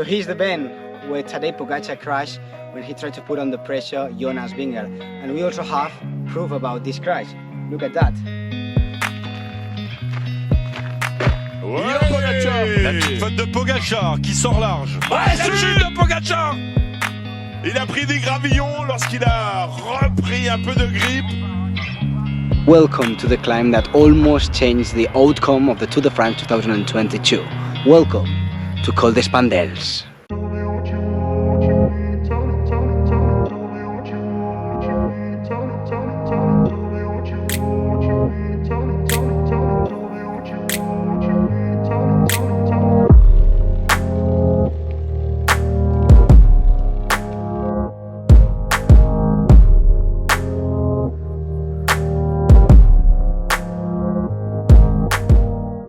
So here's the bend where Tadej Pogacar crashed when he tried to put under pressure Jonas Vingegaard. And we also have proof about this crash. Look at that. Ouais, Pogacar. La petite faute de Pogacar qui sort large. Ouais, la chute de Pogacar. Il a pris des gravillons lorsqu'il a repris un peu de grippe. Welcome to the climb that almost changed the outcome of the Tour de France 2022. Welcome to Col de Spandelles.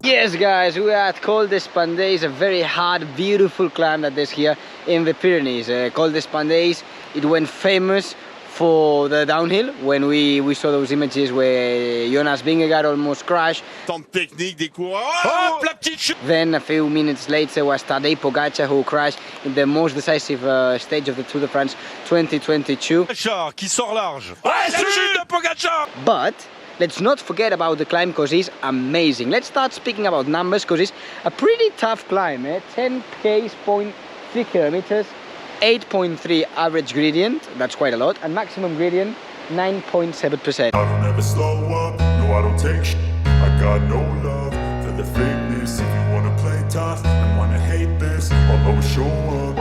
Yes guys, we are at Col de Spandelles, a very hard, beautiful climb that there's here in the Pyrenees. Col de Spandelles, it went famous for the downhill when we saw those images where Jonas Vingegaard almost crashed. Technique des coureurs. Hop, la petite chute. Then a few minutes later was Tadej Pogacar who crashed in the most decisive stage of the Tour de France 2022. Pogacar qui sort large. Ouais, la chute de Pogacar. But let's not forget about the climb because it's amazing. Let's start speaking about numbers because it's a pretty tough climb. 10 k's, 0.3 kilometers, 8.3 average gradient, that's quite a lot, and maximum gradient 9.7%. I don't ever slow up, no I don't take sh**. I got no love for the fakeness. If you wanna play tough and wanna hate this, I'll always show up.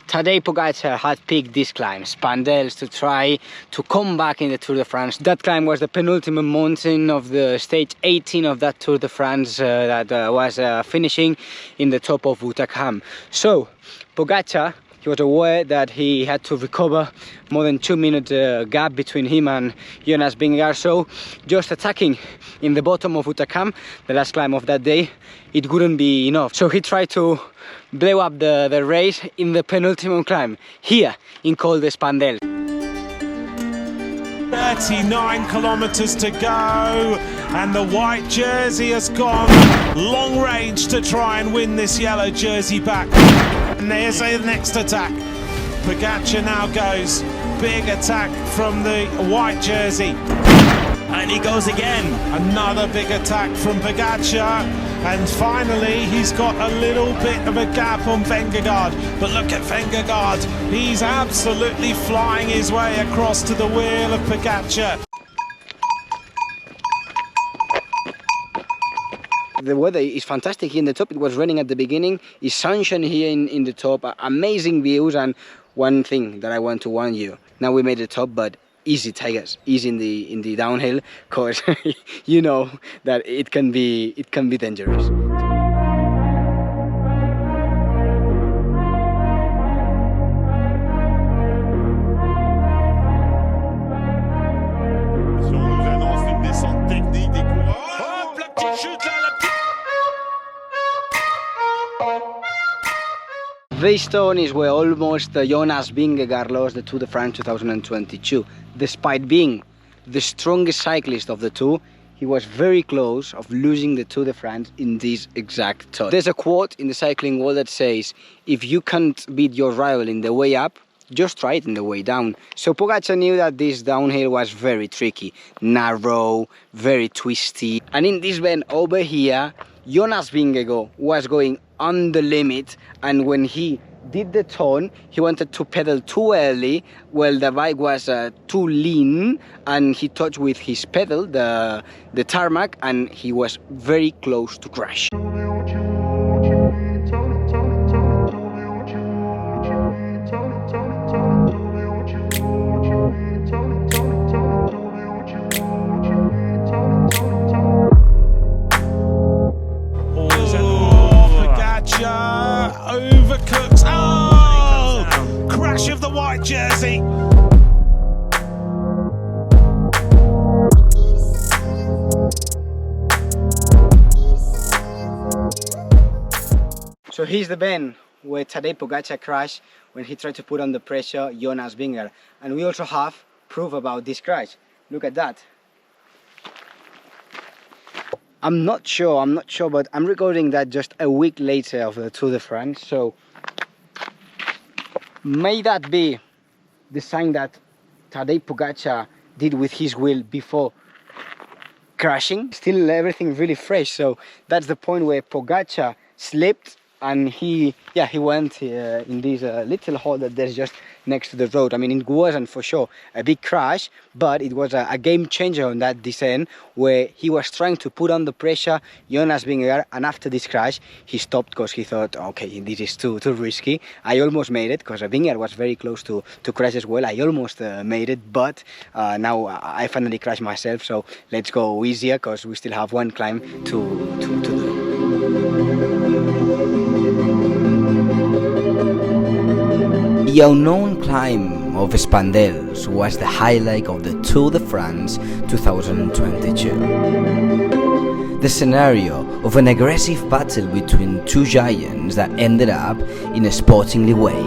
Tadej Pogacar had picked this climb, Spandelles, to try to come back in the Tour de France. That climb was the penultimate mountain of the stage 18 of that Tour de France that was finishing in the top of Pogacar. So, Pogacar, he was aware that he had to recover more than 2 minute gap between him and Jonas Vingegaard. So, just attacking in the bottom of Pogacar, the last climb of that day, it wouldn't be enough. So he tried to blow up the race in the penultimate climb here in Col de Spandelles. 39 kilometers to go, and the white jersey has gone long range to try and win this yellow jersey back. And there's a next attack. Pogacar now goes, big attack from the white jersey. And he goes again. Another big attack from Pogacar. And finally, he's got a little bit of a gap on Vingegaard. But look at Vingegaard. He's absolutely flying his way across to the wheel of Pogacar. The weather is fantastic here in the top. It was raining at the beginning. It's sunshine here in the top. Amazing views. And one thing that I want to warn you. Now we made the top, but easy, tigers, easy in the downhill, because you know that it can be dangerous. On nous annonce une descente technique des coureurs. Hop, la petite chute là, la petite. This stone is where almost Jonas Vingegaard lost the Tour de France 2022. Despite being the strongest cyclist of the Tour, he was very close of losing the Tour de France in this exact spot. There's a quote in the cycling world that says, if you can't beat your rival in the way up, just try it in the way down. So Pogacar knew that this downhill was very tricky, narrow, very twisty. And in this bend over here, Jonas Vingegaard was going on the limit, and when he did the turn, he wanted to pedal too early. Well, the bike was too lean, and he touched with his pedal the tarmac, and he was very close to crash. Overcooks. Oh! Crash of the white jersey. So here's the bend where Tadej Pogacar crashed when he tried to put under pressure Jonas Vingegaard. And we also have proof about this crash. Look at that. I'm not sure, but I'm recording that just a week later of the Tour de France, so may that be the sign that Tadej Pogacar did with his wheel before crashing. Still everything really fresh, so that's the point where Pogacar slipped and he went in this little hole that there's just next to the road. I mean, it wasn't for sure a big crash, but it was a game changer on that descent where he was trying to put on the pressure, Jonas Vingegaard, and after this crash he stopped because he thought, okay, this is too risky. I almost made it because Vingegaard was very close to crash as well. I almost made it, but now I finally crashed myself, so let's go easier because we still have one climb to do. The unknown climb of Spandelles was the highlight of the Tour de France 2022. The scenario of an aggressive battle between two giants that ended up in a sportingly way.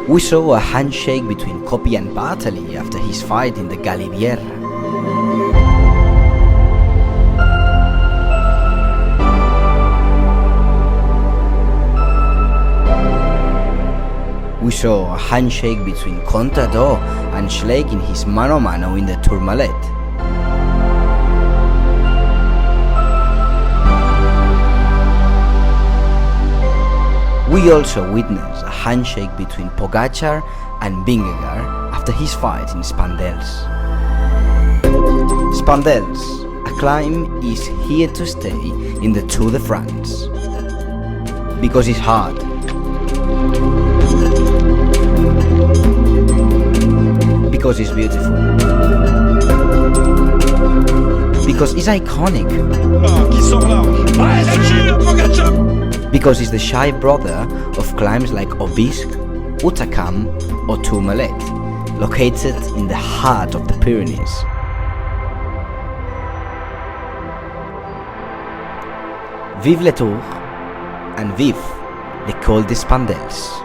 We saw a handshake between Coppi and Bartali after his fight in the Galibier. We saw a handshake between Contador and Schleck in his mano in the Tourmalet. We also witnessed a handshake between Pogacar and Vingegaard after his fight in Spandelles. Spandelles, a climb, is here to stay in the Tour de France. Because it's hard. Because it's beautiful. Because it's iconic. Qui sort large. Ouais, c'est Pogacar. Because it's the shy brother of climbs like Obisque, Utakam or Tourmalet, located in the heart of the Pyrenees. Vive le Tour and vive le Col de Spandelles.